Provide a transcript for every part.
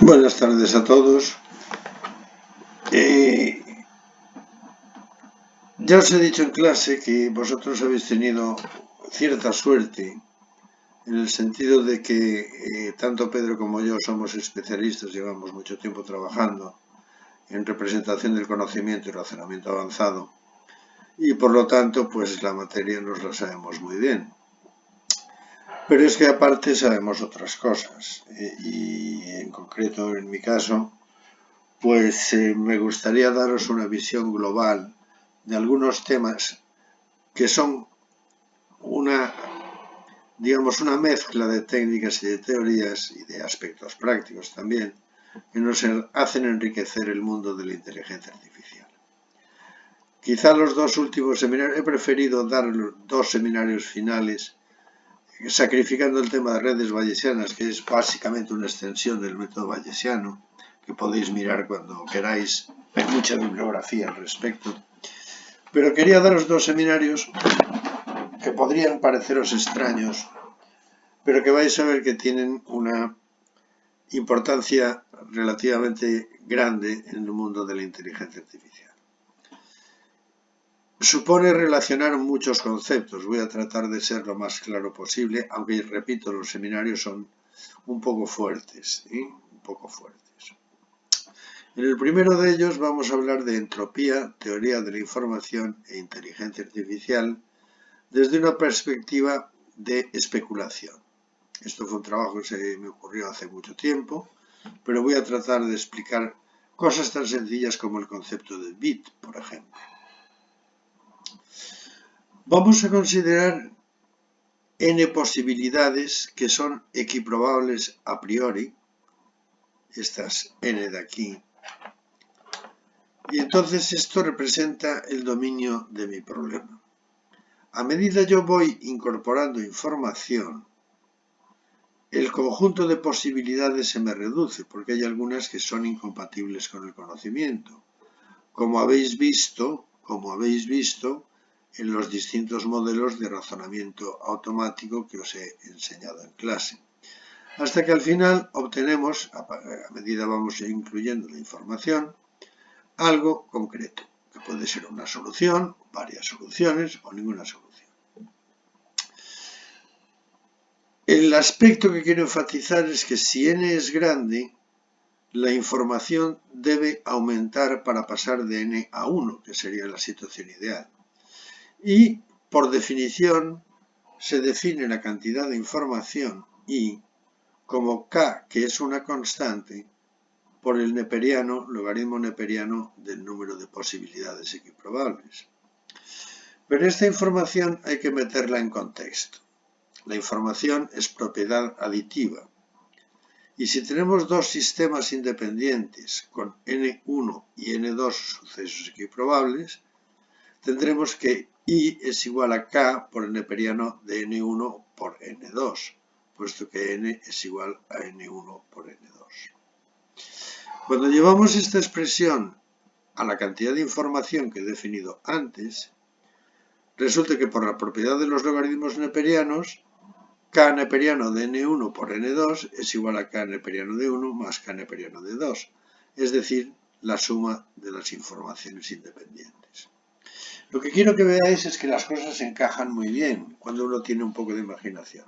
Buenas tardes a todos. Eh, ya os he dicho en clase que vosotros habéis tenido cierta suerte en el sentido de que tanto Pedro como yo somos especialistas, llevamos mucho tiempo trabajando en representación del conocimiento y razonamiento avanzado y por lo tanto pues la materia nos la sabemos muy bien. Pero es que aparte sabemos otras cosas y en concreto en mi caso pues me gustaría daros una visión global de algunos temas que son una, digamos, una mezcla de técnicas y de teorías y de aspectos prácticos también, que nos hacen enriquecer el mundo de la inteligencia artificial. Quizá los dos últimos seminarios, he preferido dar dos seminarios finales, sacrificando el tema de redes bayesianas, que es básicamente una extensión del método bayesiano, que podéis mirar cuando queráis, hay mucha bibliografía al respecto. Pero quería daros dos seminarios que podrían pareceros extraños, pero que vais a ver que tienen una importancia relativamente grande en el mundo de la inteligencia artificial. Supone relacionar muchos conceptos. Voy a tratar de ser lo más claro posible, aunque, repito, los seminarios son un poco fuertes, ¿sí? Un poco fuertes. En el primero de ellos vamos a hablar de entropía, teoría de la información e inteligencia artificial desde una perspectiva de especulación. Esto fue un trabajo que se me ocurrió hace mucho tiempo, pero voy a tratar de explicar cosas tan sencillas como el concepto de bit, por ejemplo. Vamos a considerar n posibilidades que son equiprobables a priori, estas n de aquí, y entonces esto representa el dominio de mi problema. A medida yo voy incorporando información, el conjunto de posibilidades se me reduce, porque hay algunas que son incompatibles con el conocimiento, como habéis visto en los distintos modelos de razonamiento automático que os he enseñado en clase. Hasta que al final obtenemos, a medida vamos incluyendo la información, algo concreto, que puede ser una solución, varias soluciones o ninguna solución. El aspecto que quiero enfatizar es que si n es grande, la información debe aumentar para pasar de n a 1, que sería la situación ideal. Y, por definición, se define la cantidad de información I como k, que es una constante, por el logaritmo neperiano del número de posibilidades equiprobables. Pero esta información hay que meterla en contexto. La información es propiedad aditiva. Y si tenemos dos sistemas independientes con n1 y n2 sucesos equiprobables, tendremos que I es igual a k por el neperiano de n1 por n2, puesto que n es igual a n1 por n2. Cuando llevamos esta expresión a la cantidad de información que he definido antes, resulta que por la propiedad de los logaritmos neperianos, k neperiano de n1 por n2 es igual a k neperiano de 1 más k neperiano de 2, es decir, la suma de las informaciones independientes. Lo que quiero que veáis es que las cosas encajan muy bien cuando uno tiene un poco de imaginación.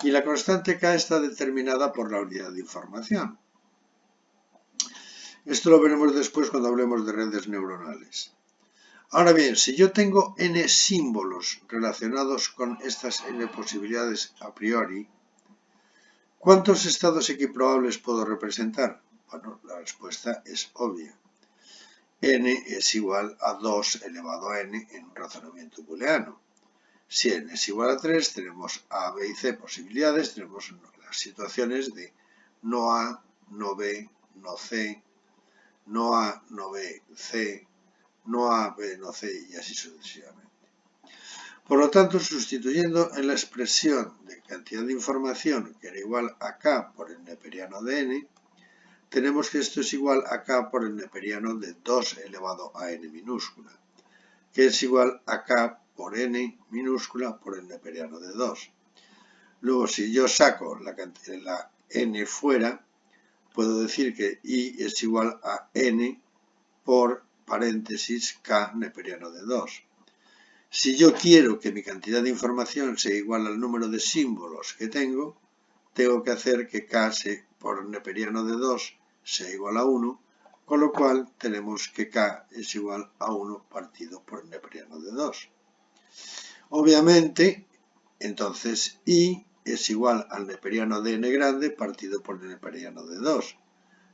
Y la constante k está determinada por la unidad de información. Esto lo veremos después cuando hablemos de redes neuronales. Ahora bien, si yo tengo n símbolos relacionados con estas n posibilidades a priori, ¿cuántos estados equiprobables puedo representar? Bueno, la respuesta es obvia. N es igual a 2 elevado a n en un razonamiento booleano. Si n es igual a 3, tenemos A, B y C posibilidades, tenemos las situaciones de no A, no B, no C, no A, no B, C, no A, B, no C y así sucesivamente. Por lo tanto, sustituyendo en la expresión de cantidad de información que era igual a k por el neperiano de n, tenemos que esto es igual a k por el neperiano de 2 elevado a n minúscula, que es igual a k por n minúscula por el neperiano de 2. Luego, si yo saco la n fuera, puedo decir que I es igual a N por paréntesis K neperiano de 2. Si yo quiero que mi cantidad de información sea igual al número de símbolos que tengo que hacer que K por neperiano de 2 sea igual a 1, con lo cual tenemos que K es igual a 1 partido por el neperiano de 2. Obviamente, entonces I es igual al neperiano de n grande partido por el neperiano de 2,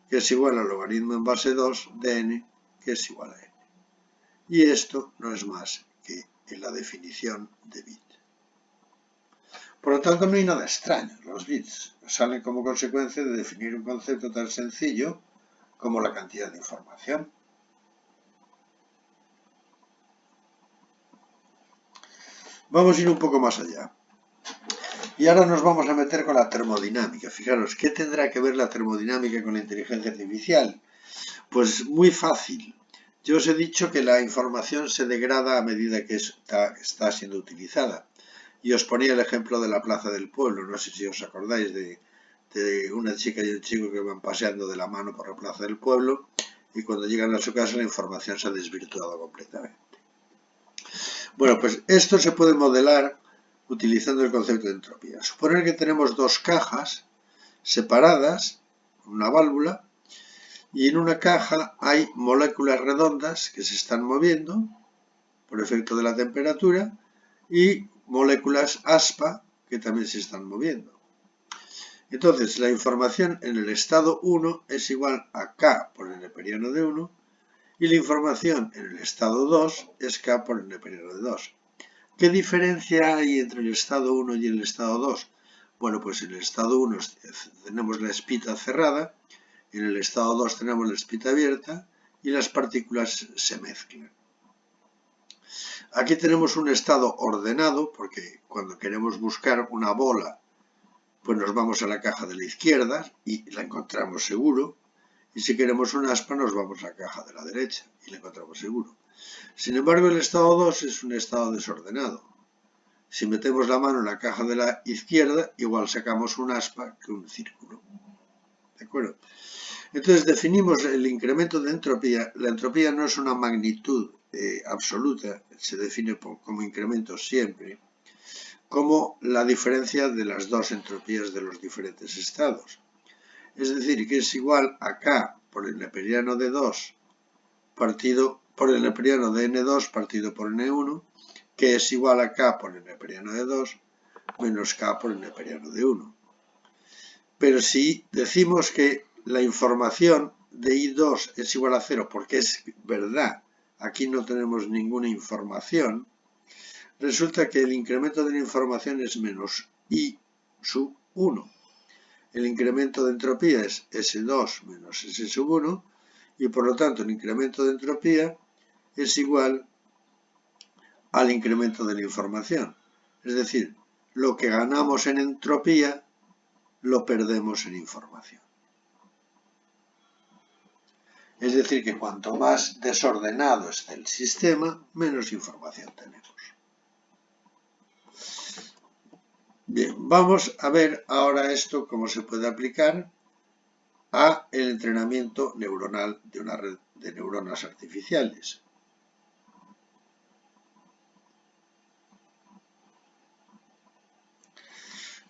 que es igual al logaritmo en base 2 de n, que es igual a n. Y esto no es más que la definición de bit. Por lo tanto, no hay nada extraño. Los bits salen como consecuencia de definir un concepto tan sencillo como la cantidad de información. Vamos a ir un poco más allá. Y ahora nos vamos a meter con la termodinámica. Fijaros, ¿qué tendrá que ver la termodinámica con la inteligencia artificial? Pues muy fácil. Yo os he dicho que la información se degrada a medida que está siendo utilizada. Y os ponía el ejemplo de la plaza del pueblo. No sé si os acordáis de una chica y un chico que van paseando de la mano por la plaza del pueblo y cuando llegan a su casa la información se ha desvirtuado completamente. Bueno, pues esto se puede modelar utilizando el concepto de entropía. Suponer que tenemos dos cajas separadas, una válvula, y en una caja hay moléculas redondas que se están moviendo por efecto de la temperatura y moléculas aspa que también se están moviendo. Entonces, la información en el estado 1 es igual a K por el neperiano de 1 y la información en el estado 2 es K por el neperiano de 2. ¿Qué diferencia hay entre el estado 1 y el estado 2? Bueno, pues en el estado 1 tenemos la espita cerrada, en el estado 2 tenemos la espita abierta y las partículas se mezclan. Aquí tenemos un estado ordenado porque cuando queremos buscar una bola pues nos vamos a la caja de la izquierda y la encontramos seguro. Y si queremos un aspa, nos vamos a la caja de la derecha y la encontramos seguro. Sin embargo, el estado 2 es un estado desordenado. Si metemos la mano en la caja de la izquierda, igual sacamos un aspa que un círculo. ¿De acuerdo? Entonces definimos el incremento de entropía. La entropía no es una magnitud absoluta, se define como incremento siempre, como la diferencia de las dos entropías de los diferentes estados. Es decir, que es igual a K por el neperiano de 2 partido por el neperiano de N2 partido por N1, que es igual a K por el neperiano de 2 menos K por el neperiano de 1. Pero si decimos que la información de I2 es igual a 0, porque es verdad, aquí no tenemos ninguna información, resulta que el incremento de la información es menos I sub 1. El incremento de entropía es S2 menos S sub 1 y por lo tanto el incremento de entropía es igual al incremento de la información. Es decir, lo que ganamos en entropía lo perdemos en información. Es decir, que cuanto más desordenado esté el sistema, menos información tenemos. Bien, vamos a ver ahora esto cómo se puede aplicar a el entrenamiento neuronal de una red de neuronas artificiales.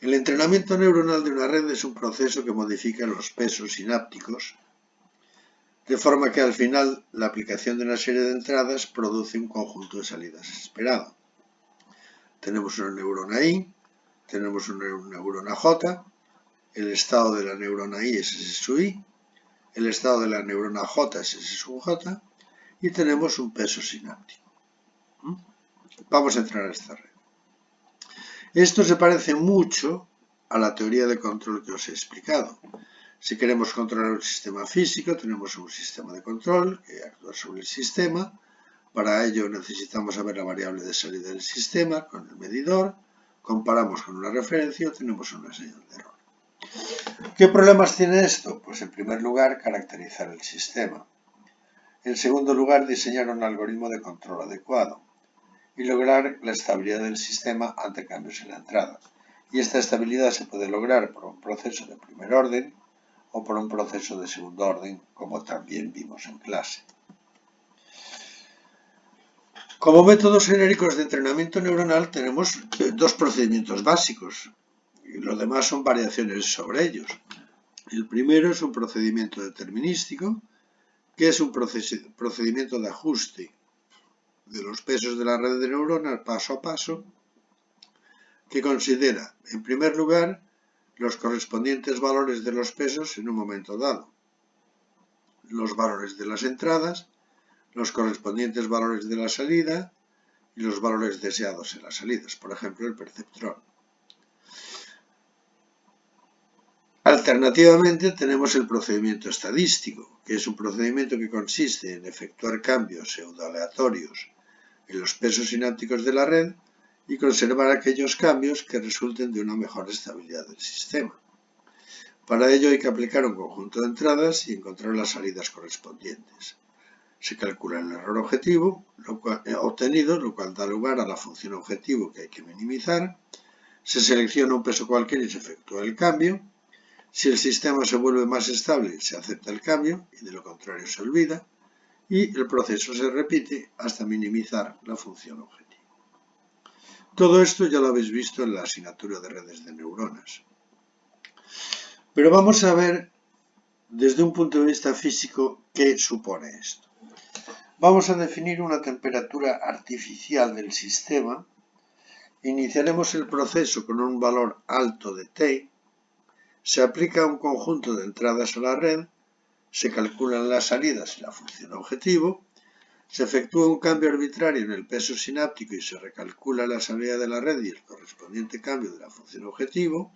El entrenamiento neuronal de una red es un proceso que modifica los pesos sinápticos, de forma que al final la aplicación de una serie de entradas produce un conjunto de salidas esperado. Tenemos una neurona I, tenemos una neurona J, el estado de la neurona I es S sub I, el estado de la neurona J es S sub J y tenemos un peso sináptico. Vamos a entrar a esta red. Esto se parece mucho a la teoría de control que os he explicado. Si queremos controlar un sistema físico, tenemos un sistema de control que actúa sobre el sistema. Para ello necesitamos saber la variable de salida del sistema con el medidor, comparamos con una referencia y obtenemos una señal de error. ¿Qué problemas tiene esto? Pues en primer lugar, caracterizar el sistema. En segundo lugar, diseñar un algoritmo de control adecuado y lograr la estabilidad del sistema ante cambios en la entrada. Y esta estabilidad se puede lograr por un proceso de primer orden o por un proceso de segundo orden, como también vimos en clase. Como métodos genéricos de entrenamiento neuronal tenemos dos procedimientos básicos y los demás son variaciones sobre ellos. El primero es un procedimiento determinístico, que es un procedimiento de ajuste de los pesos de la red de neuronas paso a paso, que considera, en primer lugar, los correspondientes valores de los pesos en un momento dado, los valores de las entradas, los correspondientes valores de la salida y los valores deseados en las salidas, por ejemplo, el perceptrón. Alternativamente, tenemos el procedimiento estadístico, que es un procedimiento que consiste en efectuar cambios pseudoaleatorios en los pesos sinápticos de la red y conservar aquellos cambios que resulten de una mejor estabilidad del sistema. Para ello hay que aplicar un conjunto de entradas y encontrar las salidas correspondientes. Se calcula el error objetivo obtenido, lo cual da lugar a la función objetivo que hay que minimizar. Se selecciona un peso cualquiera y se efectúa el cambio. Si el sistema se vuelve más estable, se acepta el cambio y de lo contrario se olvida. Y el proceso se repite hasta minimizar la función objetivo. Todo esto ya lo habéis visto en la asignatura de redes de neuronas. Pero vamos a ver desde un punto de vista físico qué supone esto. Vamos a definir una temperatura artificial del sistema. Iniciaremos el proceso con un valor alto de T. Se aplica un conjunto de entradas a la red. Se calculan las salidas y la función objetivo. Se efectúa un cambio arbitrario en el peso sináptico y se recalcula la salida de la red y el correspondiente cambio de la función objetivo.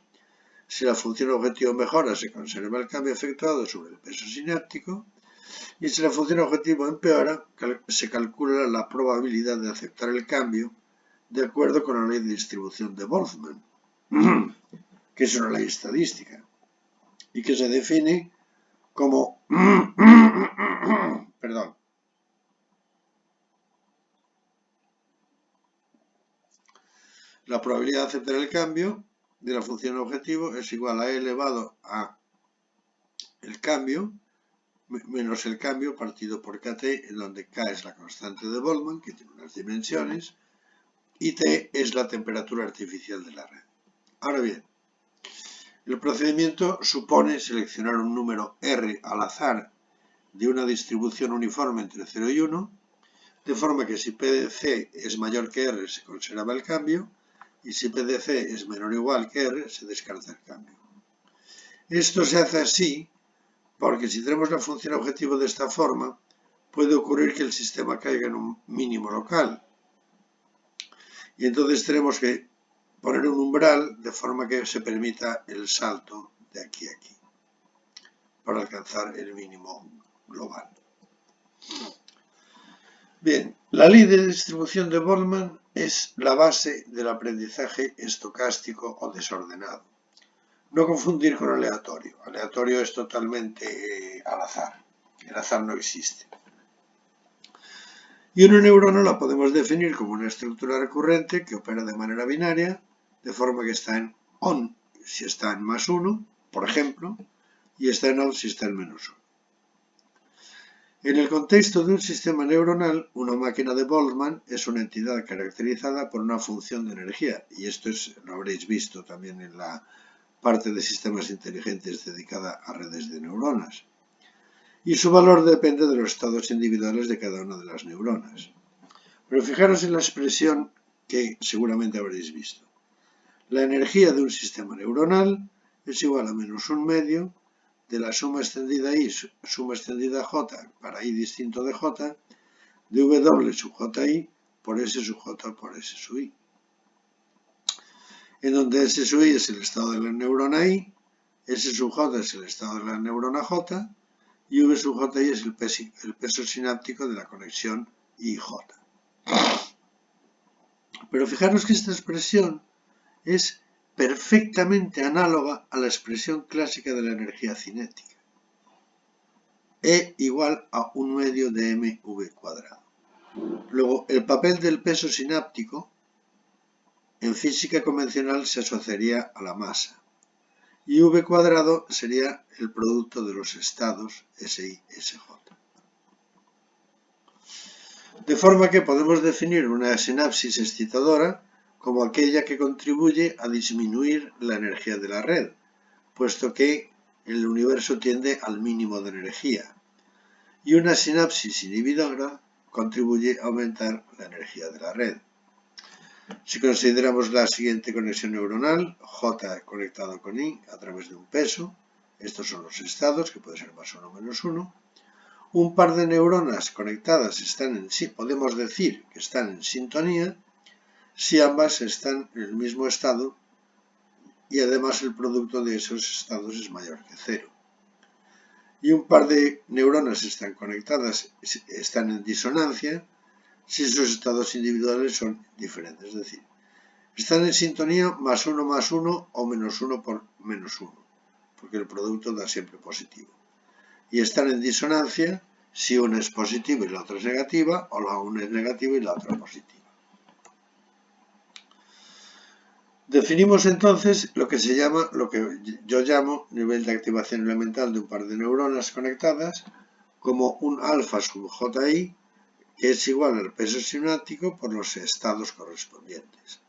Si la función objetivo mejora, se conserva el cambio efectuado sobre el peso sináptico. Y si la función objetivo empeora, se calcula la probabilidad de aceptar el cambio de acuerdo con la ley de distribución de Boltzmann, que es una ley estadística, y que se define como la probabilidad de aceptar el cambio de la función objetivo es igual a e elevado a el cambio menos el cambio partido por kt, en donde k es la constante de Boltzmann, que tiene unas dimensiones, y T es la temperatura artificial de la red. Ahora bien, el procedimiento supone seleccionar un número R al azar de una distribución uniforme entre 0 y 1, de forma que si P de C es mayor que R se conserva el cambio, y si P de C es menor o igual que R se descarta el cambio. Esto se hace así porque si tenemos la función objetivo de esta forma, puede ocurrir que el sistema caiga en un mínimo local. Y entonces tenemos que poner un umbral de forma que se permita el salto de aquí a aquí para alcanzar el mínimo global. Bien, la ley de distribución de Boltzmann es la base del aprendizaje estocástico o desordenado. No confundir con aleatorio. Aleatorio es totalmente al azar. El azar no existe. Y una neurona la podemos definir como una estructura recurrente que opera de manera binaria, de forma que está en on si está en +1, por ejemplo, y está en off si está en -1. En el contexto de un sistema neuronal, una máquina de Boltzmann es una entidad caracterizada por una función de energía, y esto lo habréis visto también en la parte de sistemas inteligentes dedicada a redes de neuronas. Y su valor depende de los estados individuales de cada una de las neuronas. Pero fijaros en la expresión que seguramente habréis visto. La energía de un sistema neuronal es igual a -1/2 de la suma extendida I, suma extendida J para I distinto de J, de W sub JI por S sub J por S sub I. En donde S sub I es el estado de la neurona I, S sub J es el estado de la neurona J, y V sub JI es el peso sináptico de la conexión IJ. Pero fijaros que esta expresión es perfectamente análoga a la expresión clásica de la energía cinética. E igual a 1/2 de mv². Luego, el papel del peso sináptico en física convencional se asociaría a la masa. y V cuadrado sería el producto de los estados SI, SJ. De forma que podemos definir una sinapsis excitadora como aquella que contribuye a disminuir la energía de la red, puesto que el universo tiende al mínimo de energía, y una sinapsis inhibidora contribuye a aumentar la energía de la red. Si consideramos la siguiente conexión neuronal, J conectado con I a través de un peso, estos son los estados, que puede ser más 1 o menos 1, un par de neuronas conectadas podemos decir que están en sintonía si ambas están en el mismo estado y además el producto de esos estados es mayor que 0. Y un par de neuronas están conectadas, están en disonancia si sus estados individuales son diferentes, es decir, están en sintonía más 1 o menos 1 por menos 1, porque el producto da siempre positivo. Y están en disonancia si una es positiva y la otra es negativa, o la una es negativa y la otra positiva. Definimos entonces lo que yo llamo nivel de activación elemental de un par de neuronas conectadas como un alfa sub JI, que es igual al peso sináptico por los estados correspondientes.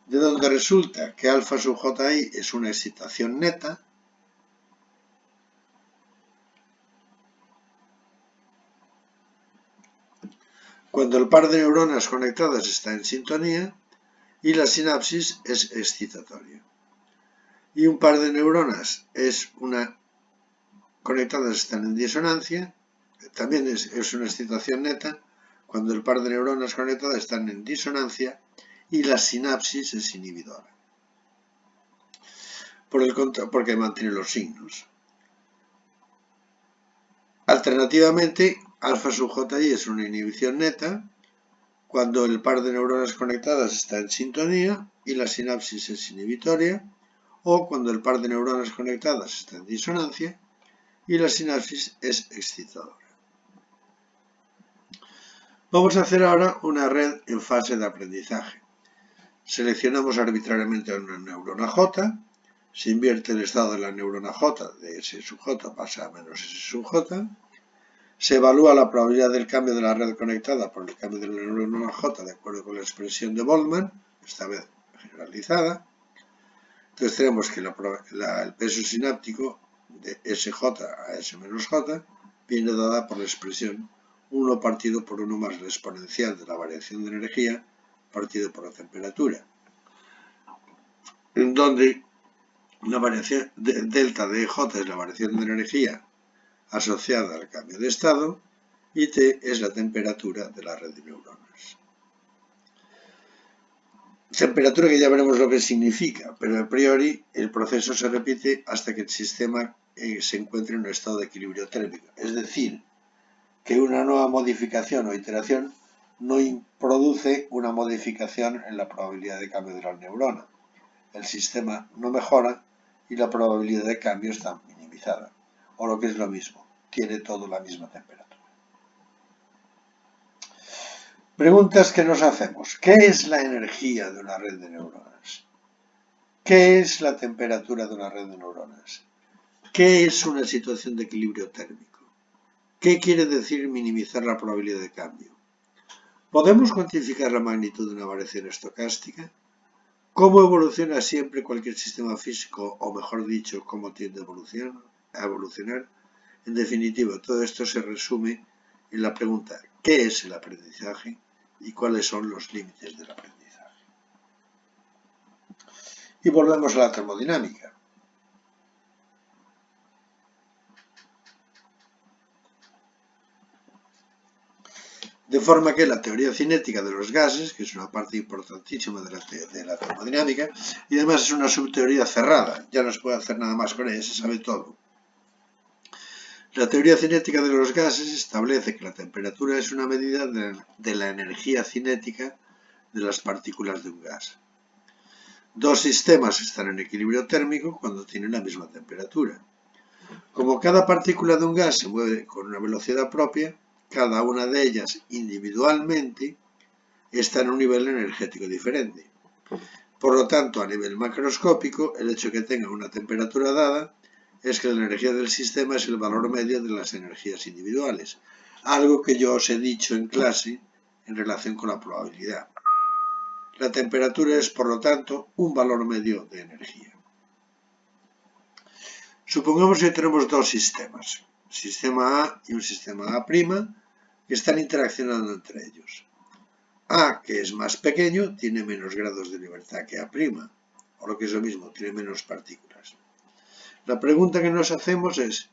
De donde resulta que alfa sub JI es una excitación neta, cuando el par de neuronas conectadas está en sintonía y la sinapsis es excitatoria. Y un par de neuronas conectadas están en disonancia, también es una excitación neta, cuando el par de neuronas conectadas están en disonancia y la sinapsis es inhibidora, porque mantiene los signos. Alternativamente, alfa sub JI es una inhibición neta cuando el par de neuronas conectadas está en sintonía y la sinapsis es inhibitoria, o cuando el par de neuronas conectadas está en disonancia y la sinapsis es excitadora. Vamos a hacer ahora una red en fase de aprendizaje. Seleccionamos arbitrariamente una neurona J, se invierte el estado de la neurona J, de S sub J pasa a menos S sub J, se evalúa la probabilidad del cambio de la red conectada por el cambio de la neurona J de acuerdo con la expresión de Boltzmann, esta vez generalizada. Entonces tenemos que el peso sináptico de SJ a S menos J viene dada por la expresión 1 partido por 1 más la exponencial de la variación de energía partido por la temperatura, en donde la variación delta de J es la variación de energía asociada al cambio de estado y T es la temperatura de la red de neuronas. Temperatura que ya veremos lo que significa, pero a priori el proceso se repite hasta que el sistema se encuentre en un estado de equilibrio térmico. Es decir, que una nueva modificación o iteración no produce una modificación en la probabilidad de cambio de la neurona. El sistema no mejora y la probabilidad de cambio está minimizada. O lo que es lo mismo, tiene todo la misma temperatura. Preguntas que nos hacemos. ¿Qué es la energía de una red de neuronas? ¿Qué es la temperatura de una red de neuronas? ¿Qué es una situación de equilibrio térmico? ¿Qué quiere decir minimizar la probabilidad de cambio? ¿Podemos cuantificar la magnitud de una variación estocástica? ¿Cómo evoluciona siempre cualquier sistema físico, o mejor dicho, cómo tiende a evolucionar? En definitiva, todo esto se resume en la pregunta ¿qué es el aprendizaje? Y cuáles son los límites del aprendizaje. Y volvemos a la termodinámica. De forma que la teoría cinética de los gases, que es una parte importantísima de la termodinámica, y además es una subteoría cerrada, ya no se puede hacer nada más con ella, se sabe todo. La teoría cinética de los gases establece que la temperatura es una medida de la energía cinética de las partículas de un gas. Dos sistemas están en equilibrio térmico cuando tienen la misma temperatura. Como cada partícula de un gas se mueve con una velocidad propia, cada una de ellas individualmente está en un nivel energético diferente. Por lo tanto, a nivel macroscópico, el hecho de que tenga una temperatura dada es que la energía del sistema es el valor medio de las energías individuales, algo que yo os he dicho en clase en relación con la probabilidad. La temperatura es, por lo tanto, un valor medio de energía. Supongamos que tenemos dos sistemas, sistema A y un sistema A', que están interaccionando entre ellos. A, que es más pequeño, tiene menos grados de libertad que A', o lo que es lo mismo, tiene menos partículas. La pregunta que nos hacemos es,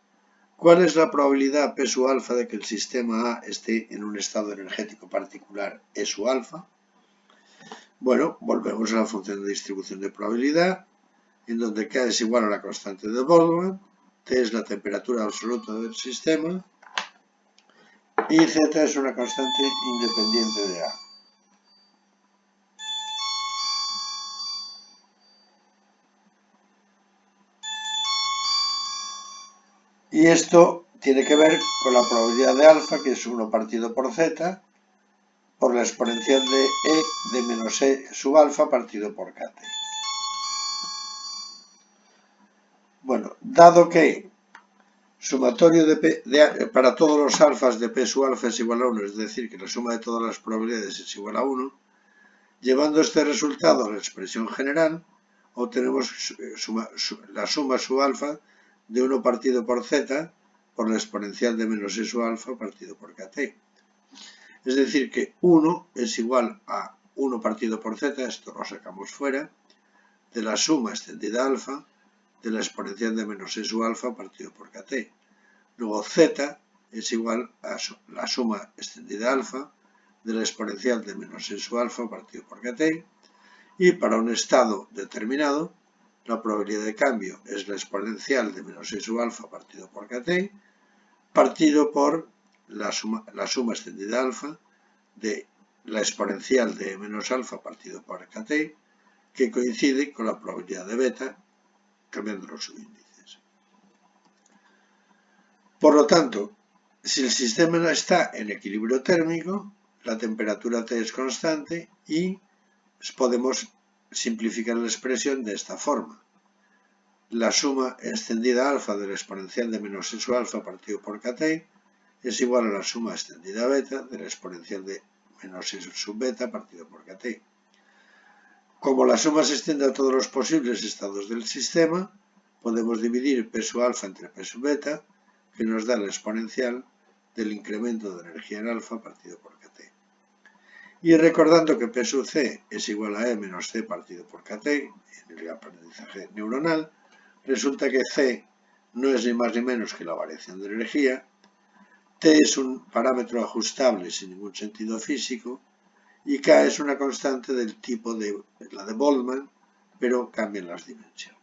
¿cuál es la probabilidad P sub alfa de que el sistema A esté en un estado energético particular E sub alfa? Bueno, volvemos a la función de distribución de probabilidad, en donde K es igual a la constante de Boltzmann, T es la temperatura absoluta del sistema y Z es una constante independiente de A. Y esto tiene que ver con la probabilidad de alfa, que es 1 partido por Z, por la exponencial de E de menos E sub alfa partido por KT. Bueno, dado que sumatorio de P para todos los alfas de P sub alfa es igual a 1, es decir, que la suma de todas las probabilidades es igual a 1, llevando este resultado a la expresión general, obtenemos la suma sub alfa de 1 partido por Z por la exponencial de menos E sub alfa partido por KT. Es decir, que 1 es igual a 1 partido por Z, esto lo sacamos fuera, de la suma extendida alfa de la exponencial de menos E sub alfa partido por KT. Luego Z es igual a la suma extendida alfa de la exponencial de menos E sub alfa partido por KT. Y para un estado determinado, la probabilidad de cambio es la exponencial de menos E sub alfa partido por KT, partido por la suma extendida alfa de la exponencial de menos alfa partido por KT, que coincide con la probabilidad de beta, cambiando los subíndices. Por lo tanto, si el sistema está en equilibrio térmico, la temperatura T es constante y podemos simplificar la expresión de esta forma. La suma extendida alfa de la exponencial de menos E sub alfa partido por KT es igual a la suma extendida beta de la exponencial de menos E sub beta partido por KT. Como la suma se extiende a todos los posibles estados del sistema, podemos dividir P sub alfa entre P sub beta, que nos da la exponencial del incremento de energía en alfa partido por KT. Y recordando que P sub C es igual a E menos C partido por KT, en el aprendizaje neuronal, resulta que C no es ni más ni menos que la variación de energía, T es un parámetro ajustable sin ningún sentido físico, y K es una constante del tipo de la de Boltzmann, pero cambian las dimensiones.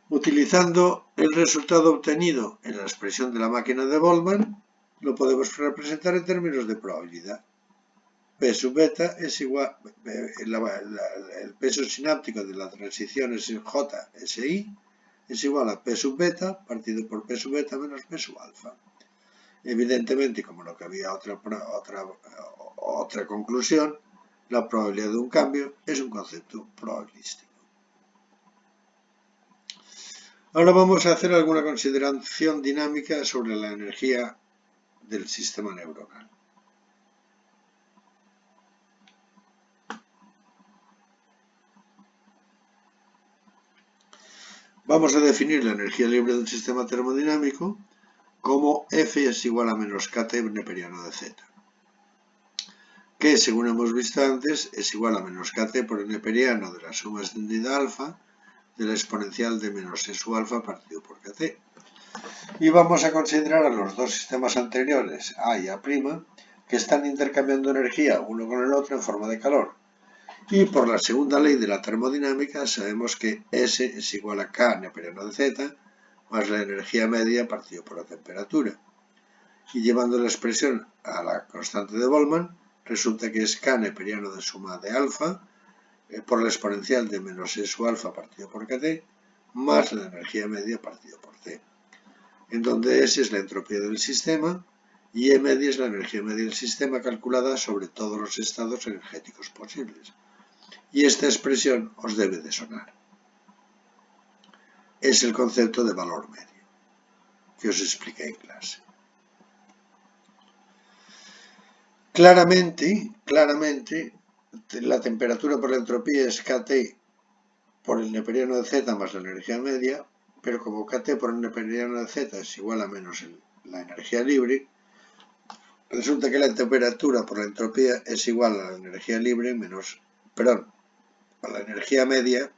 Utilizando el resultado obtenido en la expresión de la máquina de Boltzmann, lo podemos representar en términos de probabilidad. P sub beta es igual, el peso sináptico de la transición JSI es igual a P sub beta partido por P sub beta menos P sub alfa. Evidentemente, como no cabía otra conclusión, la probabilidad de un cambio es un concepto probabilístico. Ahora vamos a hacer alguna consideración dinámica sobre la energía del sistema neuronal. Vamos a definir la energía libre del sistema termodinámico como F es igual a menos KT neperiano de Z, que según hemos visto antes es igual a menos KT por el neperiano de la suma extendida alfa de la exponencial de menos E sub alfa partido por KT. Y vamos a considerar a los dos sistemas anteriores, A y A', que están intercambiando energía uno con el otro en forma de calor. Y por la segunda ley de la termodinámica sabemos que S es igual a K neperiano de Z más la energía media partido por la temperatura. Y llevando la expresión a la constante de Boltzmann, resulta que es K neperiano de suma de alfa por la exponencial de menos E sub alfa partido por KT más la energía media partido por T, en donde S es la entropía del sistema y E media es la energía media del sistema calculada sobre todos los estados energéticos posibles. Y esta expresión os debe de sonar. Es el concepto de valor medio que os expliqué en clase. Claramente, la temperatura por la entropía es KT por el neperiano de Z más la energía media, pero como KT por el neperiano de Z es igual a menos la energía libre, resulta que la temperatura por la entropía es igual a la energía libre menos, perdón, a la energía media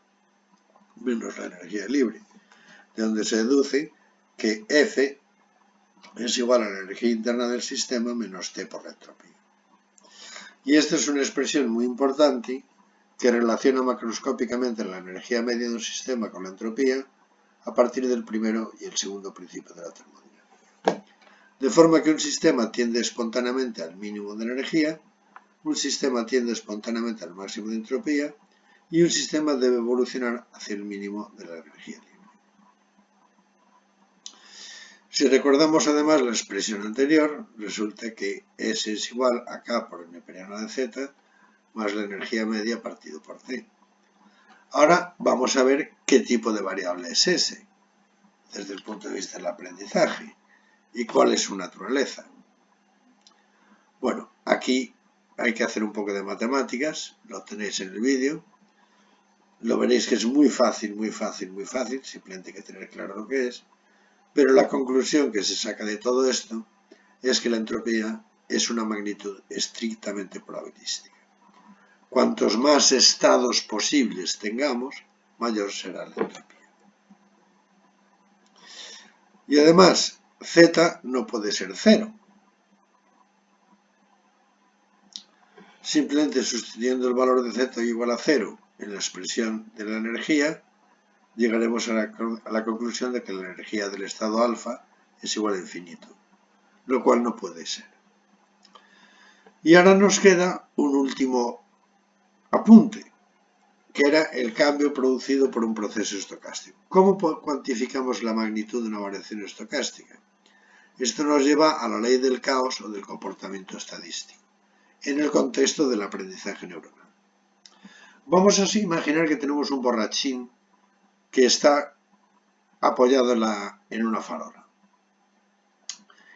menos la energía libre, de donde se deduce que F es igual a la energía interna del sistema menos T por la entropía. Y esta es una expresión muy importante que relaciona macroscópicamente la energía media de un sistema con la entropía a partir del primero y el segundo principio de la termodinámica. De forma que un sistema tiende espontáneamente al mínimo de energía, un sistema tiende espontáneamente al máximo de entropía y un sistema debe evolucionar hacia el mínimo de la energía libre. Si recordamos además la expresión anterior, resulta que S es igual a K por el neperiano de Z más la energía media partido por T. Ahora vamos a ver qué tipo de variable es S, desde el punto de vista del aprendizaje, y cuál es su naturaleza. Bueno, aquí hay que hacer un poco de matemáticas, lo tenéis en el vídeo, lo veréis que es muy fácil, simplemente hay que tener claro lo que es, pero la conclusión que se saca de todo esto es que la entropía es una magnitud estrictamente probabilística. Cuantos más estados posibles tengamos, mayor será la entropía. Y además, Z no puede ser cero. Simplemente sustituyendo el valor de Z igual a cero en la expresión de la energía, llegaremos a la conclusión de que la energía del estado alfa es igual a infinito, lo cual no puede ser. Y ahora nos queda un último apunte, que era el cambio producido por un proceso estocástico. ¿Cómo cuantificamos la magnitud de una variación estocástica? Esto nos lleva a la ley del caos o del comportamiento estadístico, en el contexto del aprendizaje neuronal. Vamos así a imaginar que tenemos un borrachín que está apoyado en una farola.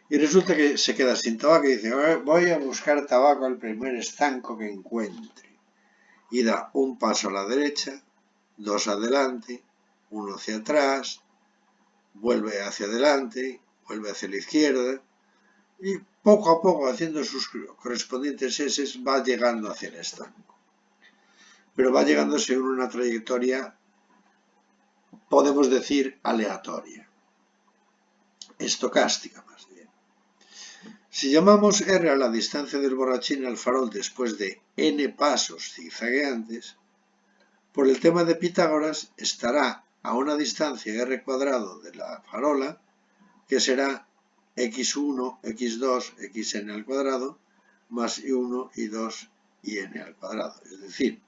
Y resulta que se queda sin tabaco y dice, voy a buscar tabaco al primer estanco que encuentre. Y da un paso a la derecha, dos adelante, uno hacia atrás, vuelve hacia adelante, vuelve hacia la izquierda, y poco a poco, haciendo sus correspondientes S, va llegando hacia el estanco. Pero va llegando según una trayectoria, podemos decir, aleatoria, estocástica más bien. Si llamamos R a la distancia del borrachín al farol después de n pasos zigzagueantes, por el tema de Pitágoras estará a una distancia r cuadrado de la farola, que será x1, x2, xn al cuadrado, más y1, y2, y n al cuadrado. Es decir,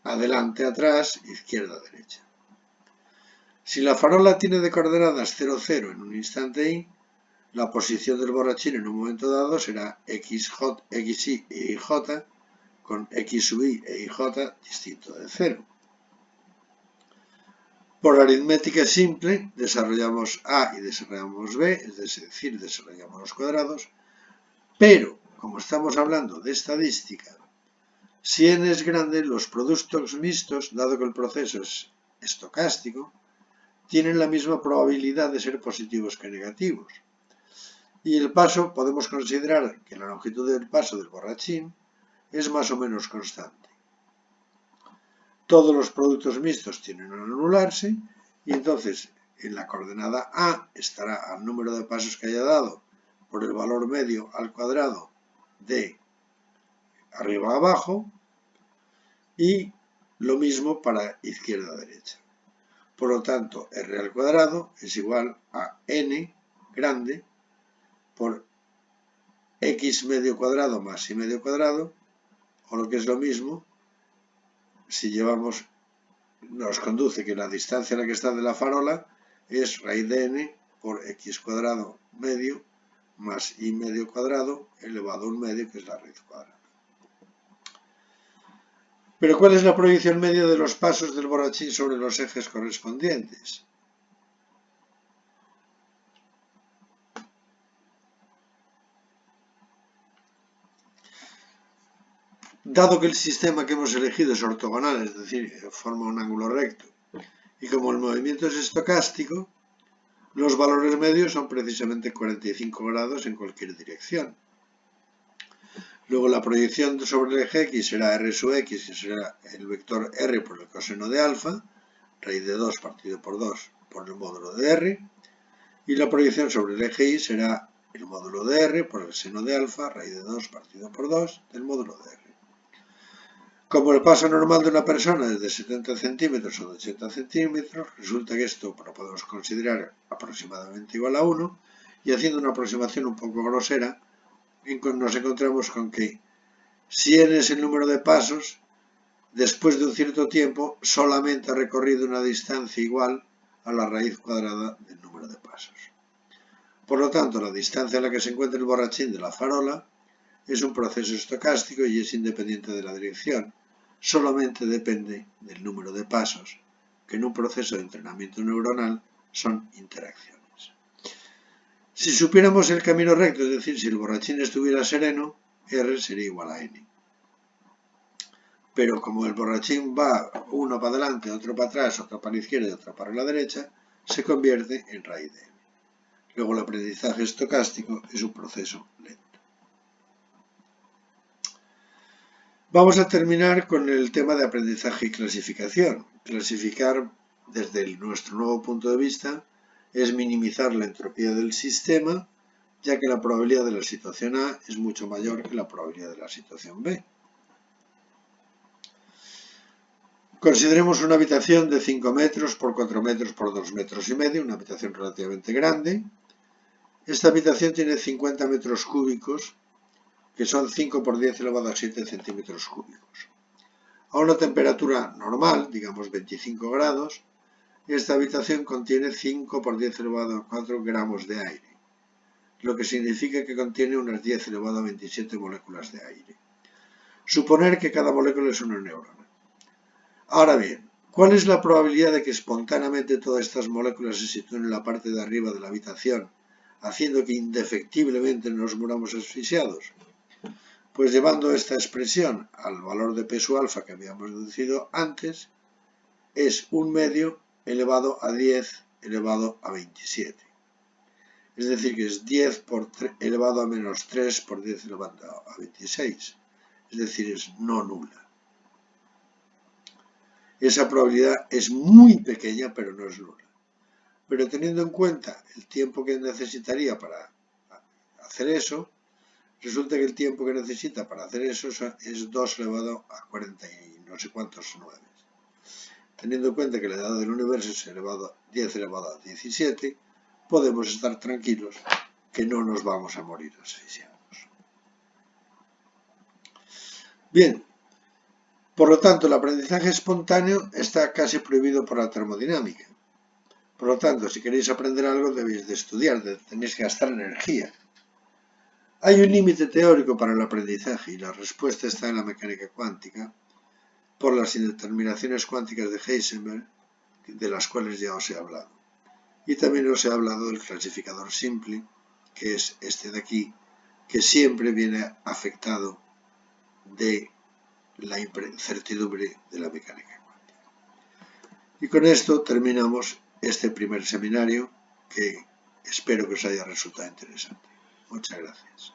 adelante, atrás, izquierda, derecha. Si la farola tiene de coordenadas 0, 0 en un instante y, la posición del borrachín en un momento dado será xy e ij, con x sub i e ij distinto de 0. Por aritmética simple, desarrollamos A y desarrollamos B, es decir, desarrollamos los cuadrados, pero, como estamos hablando de estadística, si n es grande, los productos mixtos, dado que el proceso es estocástico, tienen la misma probabilidad de ser positivos que negativos. Y el paso, podemos considerar que la longitud del paso del borrachín es más o menos constante. Todos los productos mixtos tienen a anularse y entonces en la coordenada A estará al número de pasos que haya dado por el valor medio al cuadrado de arriba a abajo y lo mismo para izquierda a derecha. Por lo tanto, R al cuadrado es igual a n grande por x medio cuadrado más y medio cuadrado, o lo que es lo mismo, si llevamos, nos conduce que la distancia a la que está de la farola es raíz de n por x cuadrado medio más I medio cuadrado elevado a 1 medio, que es la raíz cuadrada. Pero ¿cuál es la proyección media de los pasos del borrachín sobre los ejes correspondientes? Dado que el sistema que hemos elegido es ortogonal, es decir, forma un ángulo recto, y como el movimiento es estocástico, los valores medios son precisamente 45 grados en cualquier dirección. Luego la proyección sobre el eje X será R sub X, que será el vector R por el coseno de alfa, raíz de 2 partido por 2 por el módulo de R, y la proyección sobre el eje Y será el módulo de R por el seno de alfa, raíz de 2 partido por 2 del módulo de R. Como el paso normal de una persona es de 70 centímetros o de 80 centímetros, resulta que esto lo podemos considerar aproximadamente igual a 1, y haciendo una aproximación un poco grosera, nos encontramos con que si n es el número de pasos, después de un cierto tiempo solamente ha recorrido una distancia igual a la raíz cuadrada del número de pasos. Por lo tanto, la distancia a la que se encuentra el borrachín de la farola es un proceso estocástico y es independiente de la dirección. Solamente depende del número de pasos, que en un proceso de entrenamiento neuronal son interacciones. Si supiéramos el camino recto, es decir, si el borrachín estuviera sereno, R sería igual a N. Pero como el borrachín va uno para adelante, otro para atrás, otro para la izquierda y otro para la derecha, se convierte en raíz de N. Luego el aprendizaje estocástico es un proceso lento. Vamos a terminar con el tema de aprendizaje y clasificación. Clasificar desde nuestro nuevo punto de vista es minimizar la entropía del sistema, ya que la probabilidad de la situación A es mucho mayor que la probabilidad de la situación B. Consideremos una habitación de 5 metros por 4 metros por 2 metros y medio, una habitación relativamente grande. Esta habitación tiene 50 metros cúbicos, que son 5 por 10 elevado a 7 centímetros cúbicos. A una temperatura normal, digamos 25 grados, esta habitación contiene 5 por 10 elevado a 4 gramos de aire, lo que significa que contiene unas 10 elevado a 27 moléculas de aire. Suponer que cada molécula es una neurona. Ahora bien, ¿cuál es la probabilidad de que espontáneamente todas estas moléculas se sitúen en la parte de arriba de la habitación, haciendo que indefectiblemente nos muramos asfixiados? Pues llevando esta expresión al valor de P sub alfa que habíamos deducido antes, es 1 medio elevado a 10 elevado a 27. Es decir, que es 10 por 3 elevado a menos 3 por 10 elevado a 26. Es decir, es no nula. Esa probabilidad es muy pequeña, pero no es nula. Pero teniendo en cuenta el tiempo que necesitaría para hacer eso, resulta que el tiempo que necesita para hacer eso es 2 elevado a 40 y no sé cuántos 9. Teniendo en cuenta que la edad del universo es 10 elevado a 17, podemos estar tranquilos que no nos vamos a morir asfixiados. Bien, por lo tanto, el aprendizaje espontáneo está casi prohibido por la termodinámica. Por lo tanto, si queréis aprender algo, debéis de estudiar, tenéis que gastar energía. Hay un límite teórico para el aprendizaje y la respuesta está en la mecánica cuántica, por las indeterminaciones cuánticas de Heisenberg, de las cuales ya os he hablado. Y también os he hablado del clasificador simple, que es este de aquí, que siempre viene afectado de la incertidumbre de la mecánica cuántica. Y con esto terminamos este primer seminario, que espero que os haya resultado interesante. Muchas gracias.